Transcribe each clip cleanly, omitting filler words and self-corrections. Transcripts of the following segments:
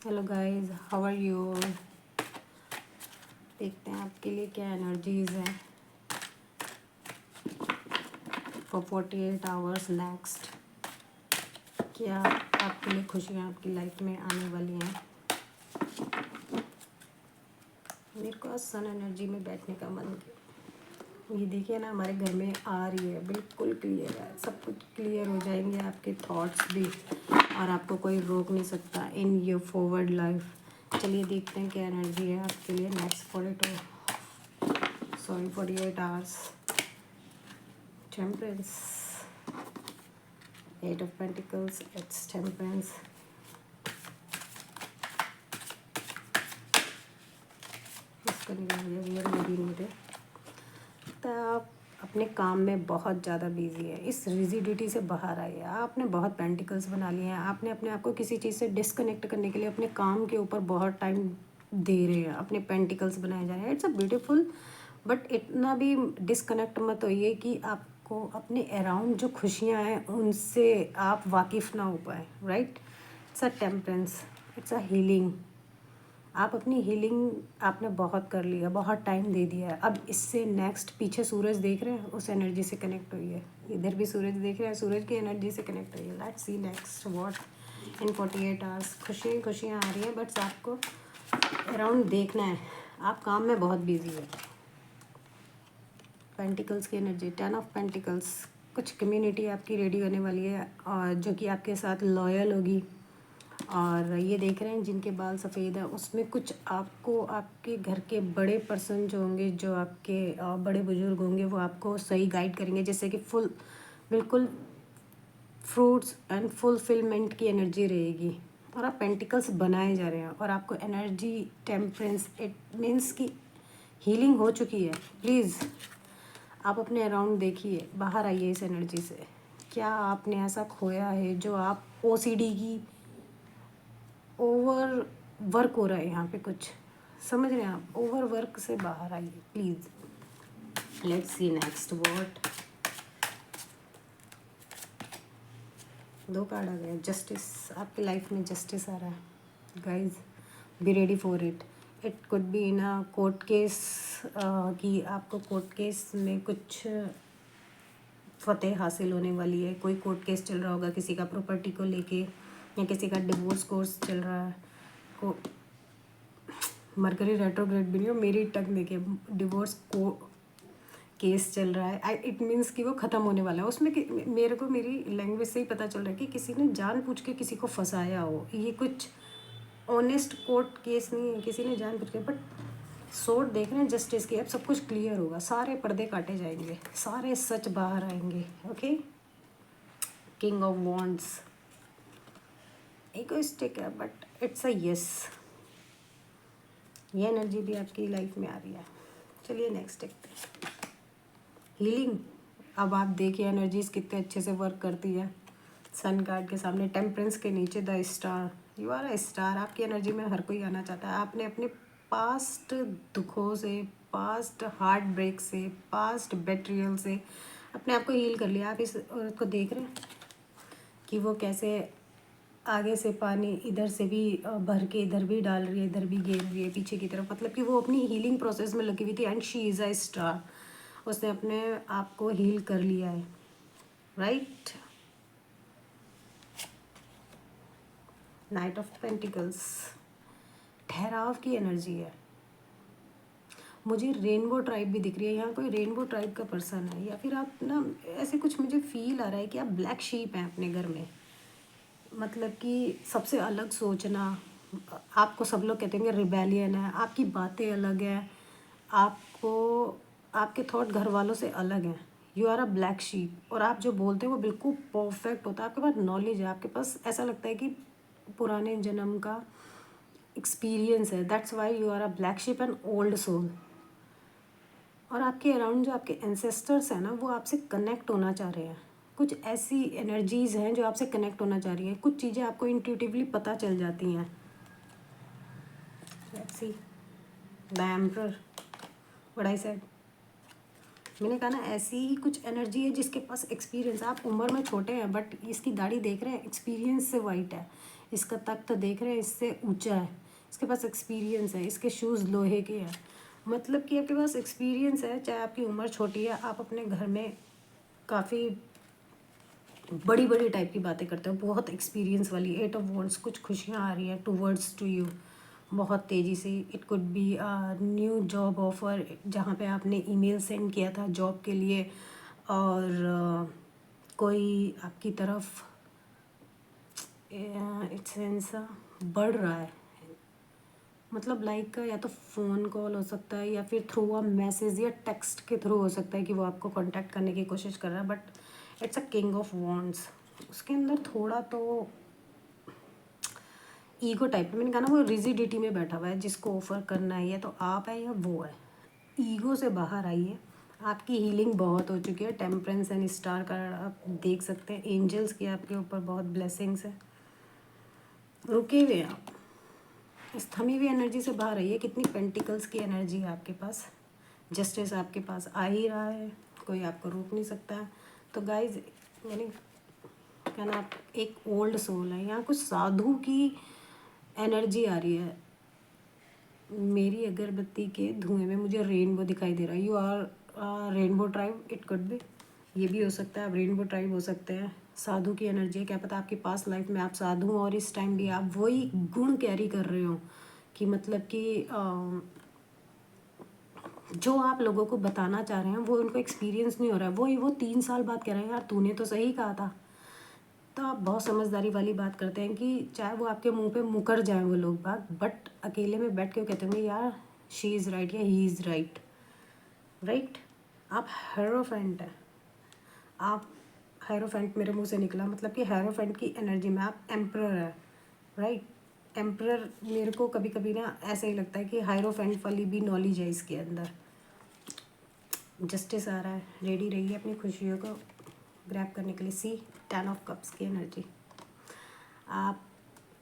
Hello guys, how are you. देखते हैं आपके लिए क्या एनर्जीज हैं फॉर 48 आवर्स नेक्स्ट। क्या आपके लिए खुशियाँ आपकी लाइफ में आने वाली हैं। मेरे को आज सन एनर्जी में बैठने का मन किया। ये देखिए ना, हमारे घर में आ रही है, बिल्कुल क्लियर है, सब कुछ क्लियर हो जाएंगे, आपके थॉट्स भी, और आपको कोई रोक नहीं सकता इन योर फॉरवर्ड लाइफ। चलिए देखते हैं क्या एनर्जी है आपके लिए next 48 hours. Temperance, 8 of Pentacles, it's Temperance. इसको निकालिए, वेयर मेरी नीड। तो आप अपने काम में बहुत ज़्यादा बिजी है, इस रिजिडिटी से बाहर आइए। आपने बहुत पेंटिकल्स बना लिए हैं, आपने अपने आप को किसी चीज़ से डिस्कनेक्ट करने के लिए अपने काम के ऊपर बहुत टाइम दे रहे हैं, अपने पेंटिकल्स बनाए जा रहे हैं। इट्स अ ब्यूटीफुल, बट इतना भी डिस्कनेक्ट मत होइए कि आपको अपने अराउंड जो खुशियाँ हैं उनसे आप वाकिफ़ ना हो पाए। Right, it's a temperance, it's a healing. आप अपनी हीलिंग आपने बहुत कर लिया, बहुत टाइम दे दिया है। अब इससे नेक्स्ट, पीछे सूरज देख रहे हैं, उस एनर्जी से कनेक्ट हुई है। इधर भी सूरज देख रहे हैं, सूरज की एनर्जी से कनेक्ट हुई है। Let's see next what in 48 hours. खुशियाँ आ रही हैं, बट आपको अराउंड देखना है। आप काम में बहुत बिजी है। पेंटिकल्स की एनर्जी, 10 ऑफ पेंटिकल्स। कुछ कम्युनिटी आपकी रेडी होने वाली है, और जो कि आपके साथ लॉयल होगी। और ये देख रहे हैं जिनके बाल सफ़ेद है, उसमें कुछ आपको आपके घर के बड़े पर्सन जो होंगे, जो आपके बड़े बुजुर्ग होंगे, वो आपको सही गाइड करेंगे, जैसे कि बिल्कुल फ्रूट्स एंड फुलफिलमेंट की एनर्जी रहेगी। और आप पेंटिकल्स बनाए जा रहे हैं, और आपको एनर्जी टेम्परेंस, इट मीन्स कि हीलिंग हो चुकी है। प्लीज़ आप अपने अराउंड देखिए, बाहर आइए इस एनर्जी से। क्या आपने ऐसा खोया है जो आप ओसीडी की ओवर वर्क हो रहा है यहाँ पे, कुछ समझ रहे हैं आप। ओवर वर्क से बाहर आइए please. Let's see next what. 2 card आ गए, जस्टिस। आपकी लाइफ में जस्टिस आ रहा है guys, be ready for it. It could be in a court case, कि आपको कोर्ट केस में कुछ फतेह हासिल होने वाली है। कोई कोर्ट केस चल रहा होगा किसी का प्रॉपर्टी को लेके, या किसी का डिवोर्स कोर्स चल रहा है। को मरकरी रेट्रोग्रेड भी नहीं हो, मेरी टक देखिए, डिवोर्स को केस चल रहा है। इट मीन्स कि वो ख़त्म होने वाला है। उसमें मेरे को मेरी लैंग्वेज से ही पता चल रहा है कि किसी ने जानबूझ के किसी को फंसाया हो। ये कुछ ऑनेस्ट कोर्ट केस नहीं है, किसी ने जानबूझ के। बट सोर्ड देख रहे हैं जस्टिस की, अब सब कुछ क्लियर होगा, सारे पर्दे काटे जाएंगे, सारे सच बाहर आएंगे। Okay, king of wands, egoistic है बट इट्स अ यस। ये एनर्जी भी आपकी लाइफ में आ रही है। चलिए नेक्स्ट देखते हैं, हीलिंग। अब आप देखिए एनर्जीज कितने अच्छे से वर्क करती है। सन कार्ड के सामने, टेम्परेंस के नीचे the star. You are a star. आपकी एनर्जी में हर कोई आना चाहता है। आपने अपने पास्ट दुखों से, पास्ट हार्ट ब्रेक से, पास्ट बेट्रियल से अपने आप को हील कर लिया। आप इस औरत को देख रहे हैं कि वो कैसे आगे से पानी इधर से भी भर के इधर भी डाल रही है, इधर भी गिर रही है पीछे की तरफ। मतलब कि वो अपनी हीलिंग प्रोसेस में लगी हुई थी, and she is a star. उसने अपने आप को हील कर लिया है। राइट, नाइट ऑफ पेंटिकल्स, ठहराव की एनर्जी है। मुझे रेनबो ट्राइब भी दिख रही है यहाँ। कोई रेनबो ट्राइब का पर्सन है, या फिर आप ना, ऐसे कुछ मुझे फील आ रहा है कि आप ब्लैक शीप हैं अपने घर में। मतलब कि सबसे अलग सोचना, आपको सब लोग कहते हैं रिबेलियन है, आपकी बातें अलग हैं, आपको आपके थॉट घर वालों से अलग हैं। You are a black sheep, और आप जो बोलते हैं वो बिल्कुल परफेक्ट होता है। आपके पास नॉलेज है, आपके पास ऐसा लगता है कि पुराने जन्म का एक्सपीरियंस है। That's why you are a black sheep and old soul. और आपके अराउंड जो आपके एंसेस्टर्स हैं ना, वो आपसे कनेक्ट होना चाह रहे हैं। कुछ ऐसी एनर्जीज़ हैं जो आपसे कनेक्ट होना चाह रही हैं। कुछ चीज़ें आपको इंट्यूटिवली पता चल जाती हैं। Let's see the emperor, what I said. मैंने कहा ना, ऐसी ही कुछ एनर्जी है जिसके पास एक्सपीरियंस। आप उम्र में छोटे हैं, बट इसकी दाढ़ी देख रहे हैं, एक्सपीरियंस से वाइट है। इसका तख्त देख रहे हैं, इससे ऊंचा है, इसके पास एक्सपीरियंस है, इसके शूज़ लोहे के हैं। मतलब कि आपके पास एक्सपीरियंस है, चाहे आपकी उम्र छोटी है, आप अपने घर में काफ़ी बड़ी बड़ी टाइप की बातें करते हो, बहुत एक्सपीरियंस वाली। 8 ऑफ वॉन्ड्स, कुछ खुशियाँ आ रही हैं टूवर्ड्स टू यू बहुत तेज़ी से। It could B new job offer, जहाँ पे आपने ईमेल सेंड किया था जॉब के लिए, और कोई आपकी तरफ इट्स सेंस बढ़ रहा है। मतलब लाइक या तो फ़ोन कॉल हो सकता है, या फिर थ्रू अ मैसेज या टेक्स्ट के थ्रू हो सकता है कि वो आपको कांटेक्ट करने की कोशिश कर रहा है, but it's a king of wands. उसके अंदर थोड़ा तो ईगो टाइप, मैंने कहा ना, वो रिजिडिटी में बैठा हुआ है। जिसको ऑफर करना है, या तो आप है या वो है। ईगो से बाहर आइए, आपकी हीलिंग बहुत हो चुकी है। टेम्परेंस एंड स्टार का आप देख सकते हैं, एंजल्स की आपके ऊपर बहुत ब्लेसिंग्स है। रुके हुए हैं आप, इस थमी हुई एनर्जी से बाहर आइए। कितनी पेंटिकल्स की एनर्जी है आपके पास, जस्टिस आपके पास आ ही रहा है, कोई आपको रोक नहीं सकता है। तो गाइज, मैंने क्या ना, आप एक ओल्ड सोल है, यहाँ कुछ साधु की एनर्जी आ रही है। मेरी अगरबत्ती के धुएं में मुझे रेनबो दिखाई दे रहा है। You are rainbow tribe, it could be, ये भी हो सकता है, आप रेनबो ट्राइब हो सकते हैं। साधु की एनर्जी है, क्या पता आपकी पास्ट लाइफ में आप साधु हो और इस टाइम भी आप वही गुण कैरी कर रहे हो, कि मतलब कि जो आप लोगों को बताना चाह रहे हैं वो उनको एक्सपीरियंस नहीं हो रहा है। वो 3 साल बाद कह रहे हैं, यार तूने तो सही कहा था। तो आप बहुत समझदारी वाली बात करते हैं कि चाहे वो आपके मुंह पे मुकर जाए वो लोग बात, बट अकेले में बैठ के वो कहते होंगे, यार शी इज़ राइट या ही इज़ राइट। राइट, आप हेरोफेंट है, आप हेरोफेंट मेरे मुंह से निकला, मतलब कि हेरोफेंट की एनर्जी में आप एम्परर है। राइट, एम्परर मेरे को कभी कभी ना ऐसा ही लगता है कि हायरोफेंट वाली भी नॉलेज है इसके अंदर। जस्टिस आ रहा है, रेडी रहिए अपनी खुशियों को ग्रैब करने के लिए। सी 10 ऑफ कप्स की एनर्जी, आप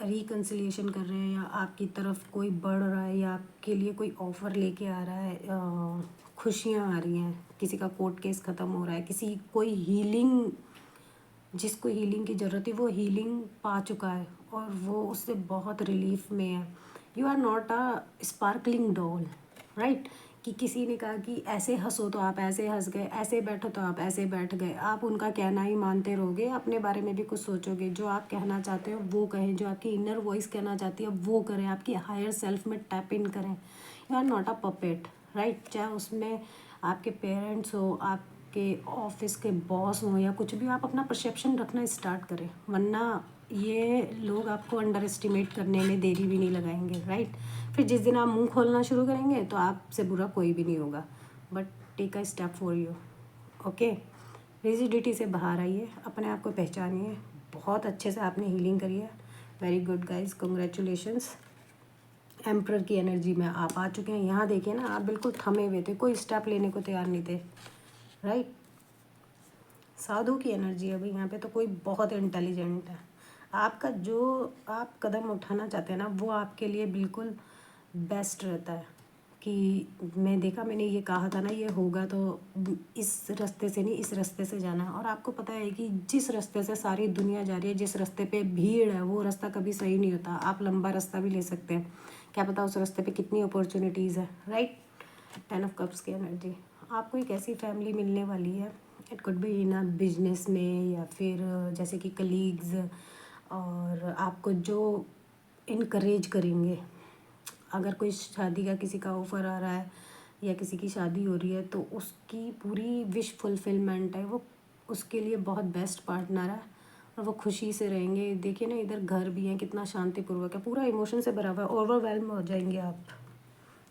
रिकन्सिलिएशन कर रहे हैं, या आपकी तरफ कोई बढ़ रहा है, या आपके लिए कोई ऑफ़र लेके आ रहा है, खुशियाँ आ रही हैं, किसी का कोर्ट केस ख़त्म हो रहा है, किसी कोई हीलिंग, जिसको हीलिंग की ज़रूरत है वो हीलिंग पा चुका है और वो उससे बहुत रिलीफ में है। You are not a sparkling doll, right, कि किसी ने कहा कि ऐसे हंसो तो आप ऐसे हंस गए, ऐसे बैठो तो आप ऐसे बैठ गए। आप उनका कहना ही मानते रहोगे, अपने बारे में भी कुछ सोचोगे। जो आप कहना चाहते हो वो कहें, जो आपकी इनर वॉइस कहना चाहती है वो करें, आपकी हायर सेल्फ में टैप इन करें। You are not a puppet, right, चाहे उसमें आपके पेरेंट्स हो, आपके ऑफिस के बॉस हो, या कुछ भी, आप अपना परसेप्शन रखना स्टार्ट करें, वरना ये लोग आपको अंडर एस्टिमेट करने में देरी भी नहीं लगाएंगे। राइट, फिर जिस दिन आप मुंह खोलना शुरू करेंगे तो आपसे बुरा कोई भी नहीं होगा। But take a step for you, okay. Rigidity से बाहर आइए, अपने आप को पहचानिए। बहुत अच्छे से आपने हीलिंग करी है, very good guys, congratulations. Emperor की एनर्जी में आप आ चुके हैं। यहाँ देखिए ना, आप बिल्कुल थमे हुए थे, कोई स्टेप लेने को तैयार नहीं थे। राइट, साधु की एनर्जी है भाई यहाँ पे, तो कोई बहुत इंटेलिजेंट है। आपका जो आप कदम उठाना चाहते हैं ना, वो आपके लिए बिल्कुल बेस्ट रहता है। कि मैंने ये कहा था ना, ये होगा तो इस रास्ते से नहीं, इस रास्ते से जाना है। और आपको पता है कि जिस रास्ते से सारी दुनिया जा रही है, जिस रास्ते पे भीड़ है, वो रास्ता कभी सही नहीं होता। आप लंबा रास्ता भी ले सकते हैं, क्या पता उस रास्ते पे कितनी अपॉर्चुनिटीज़ है। राइट, 10 ऑफ कप्स की एनर्जी, आपको एक ऐसी फैमिली मिलने वाली है, it could be in a business में, या फिर जैसे कि कलीग्स, और आपको जो इनकरेज करेंगे। अगर कोई शादी का किसी का ऑफ़र आ रहा है, या किसी की शादी हो रही है, तो उसकी पूरी विश फुलफिलमेंट है, वो उसके लिए बहुत बेस्ट पार्टनर है, और वो खुशी से रहेंगे। देखिए ना, इधर घर भी है, कितना शांतिपूर्वक है, पूरा इमोशन से भरा हुआ है, ओवरवेल्म हो जाएंगे आप,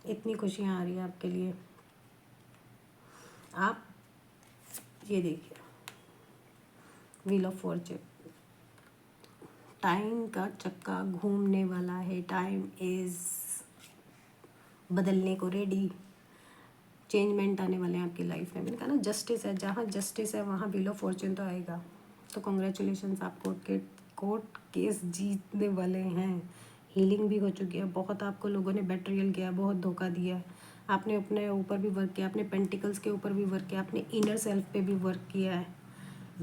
इतनी खुशियाँ आ रही हैं आपके लिए। आप ये देखिए, व्हील ऑफ फॉर्च्यून, टाइम का चक्का घूमने वाला है, टाइम इज़ बदलने को रेडी, चेंजमेंट आने वाले हैं आपकी लाइफ में। मैंने कहा ना, जस्टिस है, जहाँ जस्टिस है वहाँ व्हील ऑफ फॉर्च्यून तो आएगा। तो कॉन्ग्रेचुलेशंस, आप कोर्ट केस जीतने वाले हैं। हीलिंग भी हो चुकी है, बहुत आपको लोगों ने बेट्रियल किया, बहुत धोखा दिया है। आपने अपने ऊपर भी वर्क किया, अपने पेंटिकल्स के ऊपर भी वर्क किया, अपने इनर सेल्फ पे भी वर्क किया है।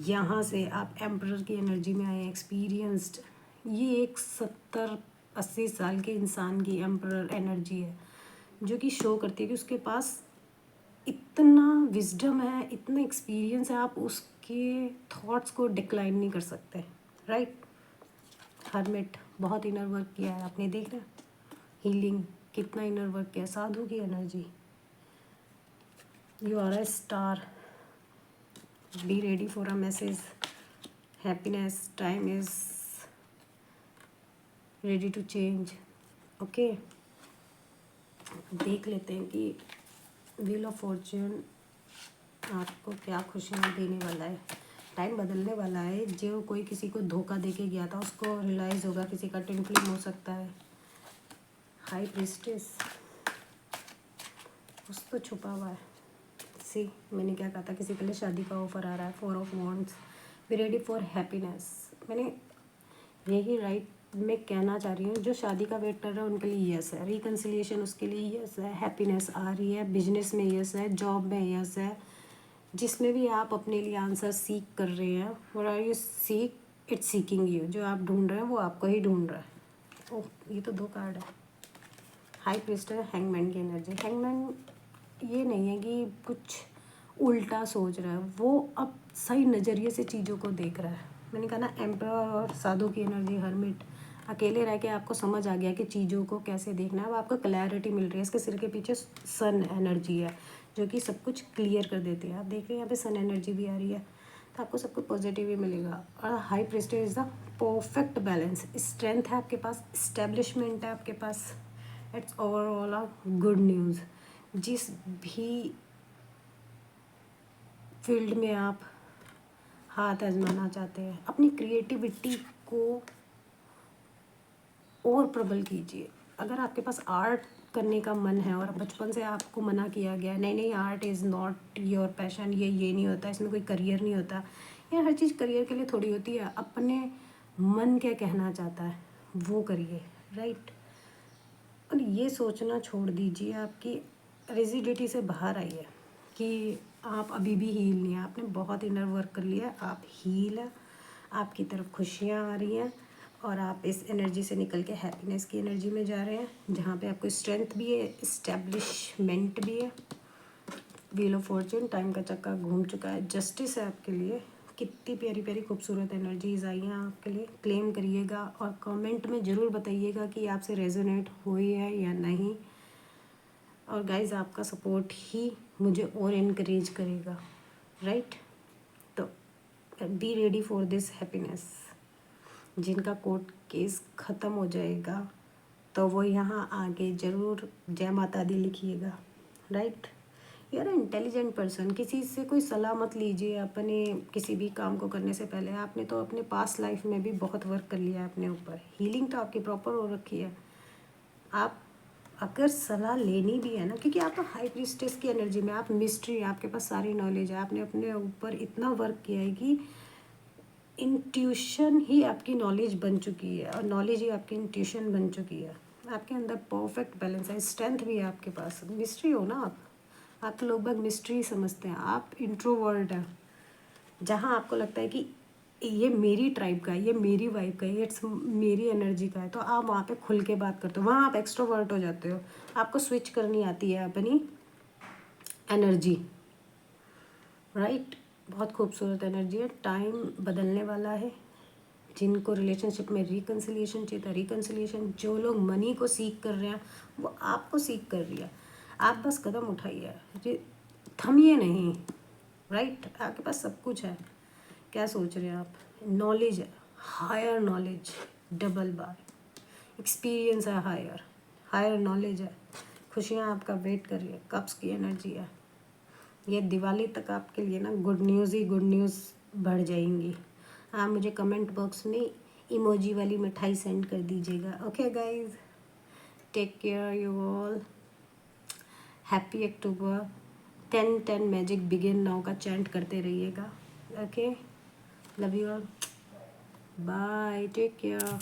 यहाँ से आप एम्परर की एनर्जी में आए हैं, एक्सपीरियंस्ड, ये एक 70-80 साल के इंसान की एम्परर एनर्जी है, जो कि शो करती है कि उसके पास इतना विजडम है, इतना एक्सपीरियंस है, आप उसके थॉट्स को डिक्लाइन नहीं कर सकते, राइट। हर्मिट, बहुत इनर वर्क किया है आपने, देख रहे हैं हीलिंग, कितना इनर वर्क किया। साधु की energy, you are a star, be ready for a message, happiness, time is ready to change. Okay, देख लेते हैं कि व्हील ऑफ फॉर्च्यून आपको क्या खुशियाँ देने वाला है। टाइम बदलने वाला है। जो कोई किसी को धोखा दे के गया था उसको रियलाइज़ होगा, किसी का ट्विन फ्लेम हो सकता है। हाई प्रीस्टेस, कुछ तो छुपा हुआ है। सी, मैंने क्या कहा था, किसी के लिए शादी का ऑफर आ रहा है। 4 of wands, B ready for happiness. मैंने यही राइट मैं कहना चाह रही हूँ, जो शादी का वेट कर रहा है उनके लिए यस है, रिकन्सिलिएशन उसके लिए यस है, हैप्पीनेस आ रही है, बिजनेस में यस है, जॉब में यस है, जिसमें भी आप अपने लिए आंसर सीख कर रहे हैं, और are you seek it's seeking you, जो आप ढूंढ रहे हैं वो आपको ही ढूंढ रहा है। ओह, ये तो 2 कार्ड है। हाई प्रीस्ट है, हैंगमैन की एनर्जी। हैंगमैन ये नहीं है कि कुछ उल्टा सोच रहा है, वो अब सही नज़रिए से चीज़ों को देख रहा है। मैंने कहा ना, एम्परर और साधु की एनर्जी, हर्मिट, अकेले रह के आपको समझ आ गया कि चीज़ों को कैसे देखना है। अब आपको क्लैरिटी मिल रही है। इसके सिर के पीछे सन एनर्जी है, जो कि सब कुछ क्लियर कर देती है। आप देख रहे हैं यहाँ पे सन एनर्जी भी आ रही है, तो आपको सब कुछ पॉजिटिव ही मिलेगा। और high priestess is the perfect balance, strength है आपके पास, इस्टेब्लिशमेंट है आपके पास, it's overall a good news. जिस भी फील्ड में आप हाथ आजमाना चाहते हैं, अपनी क्रिएटिविटी को और प्रबल कीजिए। अगर आपके पास आर्ट करने का मन है और बचपन से आपको मना किया गया है, नहीं नहीं art is not your passion, ये नहीं होता, इसमें कोई करियर नहीं होता, या हर चीज़ करियर के लिए थोड़ी होती है। अपने मन क्या कहना चाहता है वो करिए, राइट। और ये सोचना छोड़ दीजिए, आपकी रिजिडिटी से बाहर आइए कि आप अभी भी हील नहीं है। आपने बहुत इनर वर्क कर लिया है, आप हील है, आपकी तरफ खुशियाँ आ रही हैं, और आप इस एनर्जी से निकल के हैप्पीनेस की एनर्जी में जा रहे हैं, जहाँ पे आपको स्ट्रेंथ भी है, इस्टेब्लिशमेंट भी है। व्हील ऑफ फॉर्च्यून, टाइम का चक्का घूम चुका है, जस्टिस है आपके लिए। कितनी प्यारी प्यारी खूबसूरत एनर्जीज आई हैं आपके लिए। क्लेम करिएगा और कमेंट में ज़रूर बताइएगा कि आपसे रेजोनेट हुई है या नहीं। और गाइज, आपका सपोर्ट ही मुझे और इनकरेज करेगा, राइट। तो B ready for this happiness. जिनका कोर्ट केस ख़त्म हो जाएगा तो वो यहाँ आगे ज़रूर जय माता दी लिखिएगा, right. You are intelligent person. किसी से कोई सलाह मत लीजिए अपने किसी भी काम को करने से पहले। आपने तो अपने पास्ट लाइफ में भी बहुत वर्क कर लिया है अपने ऊपर, हीलिंग तो आपकी प्रॉपर हो रखी है। आप अगर सलाह लेनी भी है ना, क्योंकि आप तो हाई प्रीस्टेस की एनर्जी में, आप मिस्ट्री, आपके पास सारी नॉलेज है, आपने अपने ऊपर इतना वर्क किया है कि इंट्यूशन ही आपकी नॉलेज बन चुकी है, और नॉलेज ही आपकी इंट्यूशन बन चुकी है। आपके अंदर परफेक्ट बैलेंस है, स्ट्रेंथ भी है आपके पास। मिस्ट्री हो ना आप लोग बाग मिस्ट्री समझते हैं। आप इंट्रोवर्ट हैं, जहाँ आपको लगता है कि ये मेरी ट्राइब का है, ये मेरी वाइब का है, इट्स मेरी एनर्जी का है, तो आप वहाँ पे खुल के बात करते हो, वहाँ आप एक्सट्रोवर्ट हो जाते हो। आपको स्विच करनी आती है अपनी एनर्जी, राइट। बहुत खूबसूरत एनर्जी है। टाइम बदलने वाला है। जिनको रिलेशनशिप में रिकन्सिलिएशन चाहिए था, रिकन्सिलिएशन। जो लोग मनी को सीख कर रहे हैं वो आपको सीख कर रही है। आप बस कदम उठाइए, थमिए नहीं, राइट। आपके पास सब कुछ है। क्या सोच रहे हैं आप? नॉलेज है, हायर नॉलेज, डबल बार एक्सपीरियंस है, हायर नॉलेज है। खुशियाँ आपका वेट कर रही है। कप्स की एनर्जी है। ये दिवाली तक आपके लिए ना गुड न्यूज़ ही गुड न्यूज़ बढ़ जाएंगी। आप मुझे कमेंट बॉक्स में इमोजी वाली मिठाई सेंड कर दीजिएगा। Okay guys, take care you all. Happy October. 10-10 magic begin now का चैंट करते रहिएगा। Okay, love you all, bye, take care.